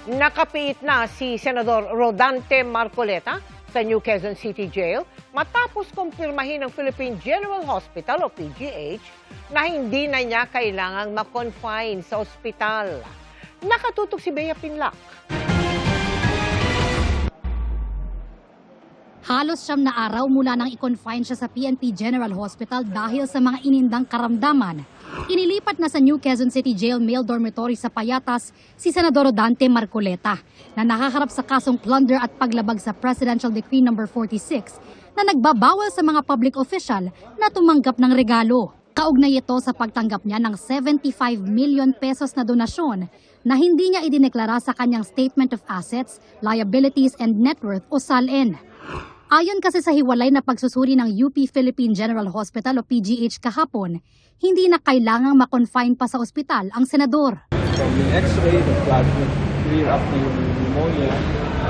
Nakapiit na si Senador Rodante Marcoleta sa New Quezon City Jail matapos kumpirmahin ng Philippine General Hospital o PGH na hindi na niya kailangang ma-confine sa ospital. Nakatutok si Bea Pinlac. Halos 9 na araw mula nang i-confine siya sa PNP General Hospital dahil sa mga inindang karamdaman. Inilipat na sa New Quezon City Jail Male Dormitory sa Payatas si Senador Rodante Marcoleta na nakaharap sa kasong plunder at paglabag sa Presidential Decree No. 46 na nagbabawal sa mga public official na tumanggap ng regalo. Kaugnay ito sa pagtanggap niya ng 75 million pesos na donasyon na hindi niya idineklara sa kanyang Statement of Assets, Liabilities and Net Worth o SALN. Ayon kasi sa hiwalay na pagsusuri ng UP Philippine General Hospital o PGH kahapon, hindi na kailangang ma-confine pa sa ospital ang senador. From the X-ray, the plasma clear up na yung pneumonia,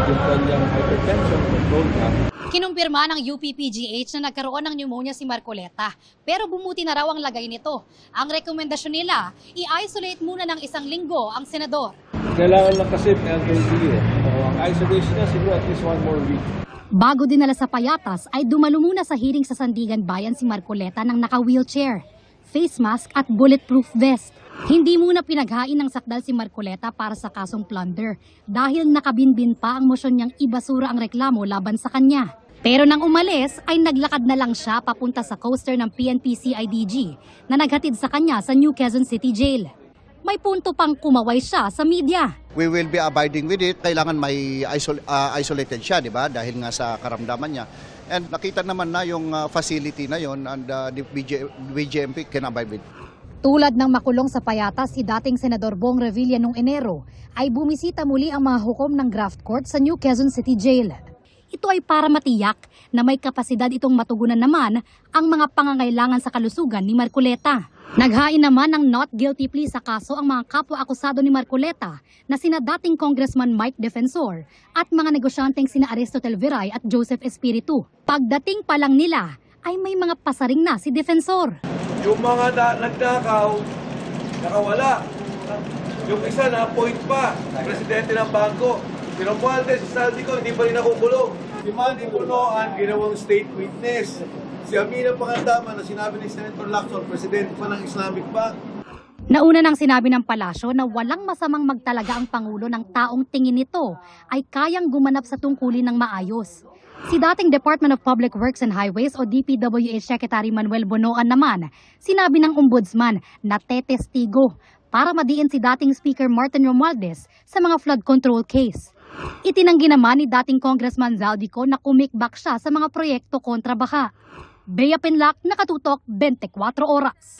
yung kanyang hypertension control na. Kinumpirma ng UP PGH na nagkaroon ng pneumonia si Marcoleta, pero bumuti na raw ang lagay nito. Ang rekomendasyon nila, i-isolate muna ng 1 linggo ang senador. Kailangan lang kasi ng LKD ang isolation niya siguro at least 1 more week. Bago dinala sa Payatas ay dumalo muna sa hearing sa Sandigan Bayan si Marcoleta ng naka-wheelchair, face mask at bulletproof vest. Hindi muna pinaghain ng sakdal si Marcoleta para sa kasong plunder dahil nakabinbin pa ang motion niyang ibasura ang reklamo laban sa kanya. Pero nang umalis ay naglakad na lang siya papunta sa coaster ng PNP CIDG na naghatid sa kanya sa New Quezon City Jail. May punto pang kumaway siya sa media. We will be abiding with it. Kailangan may isolated siya, di ba? Dahil nga sa karamdaman niya. And nakita naman na yung facility na yon and the BJMP can abide with. Tulad ng makulong sa Payatas si dating Senador Bong Revilla noong Enero, ay bumisita muli ang mga hukom ng graft court sa New Quezon City Jail. Ito ay para matiyak na may kapasidad itong matugunan naman ang mga pangangailangan sa kalusugan ni Marcoleta. Naghain naman ng not guilty plea sa kaso ang mga kapwa-akusado ni Marcoleta na sina dating Congressman Mike Defensor at mga negosyanteng sina Aristotel Viray at Joseph Espiritu. Pagdating pa lang nila ay may mga pasaring na si Defensor. Yung mga nagtakaw, nakawala. Yung isa na-appoint pa, presidente ng bangko. Si Romualdez, si Saldico, hindi pa rin nakukulong. Si Manny Bonoan, ginawang state witness. Si Amina Pangandaman na sinabi ni Senator Lacson, presidente pa ng Islamic Bank. Nauna nang sinabi ng palasyo na walang masamang magtalaga ang Pangulo ng taong tingin nito ay kayang gumanap sa tungkulin ng maayos. Si dating Department of Public Works and Highways o DPWH Secretary Manuel Bonoan naman, sinabi ng ombudsman na tetestigo para madiin si dating Speaker Martin Romualdez sa mga flood control case. Itinanggi naman ni dating Congressman Zaldico na kumikbak siya sa mga proyekto kontra baha. Bea Pinlac, Nakatutok, 24 Oras.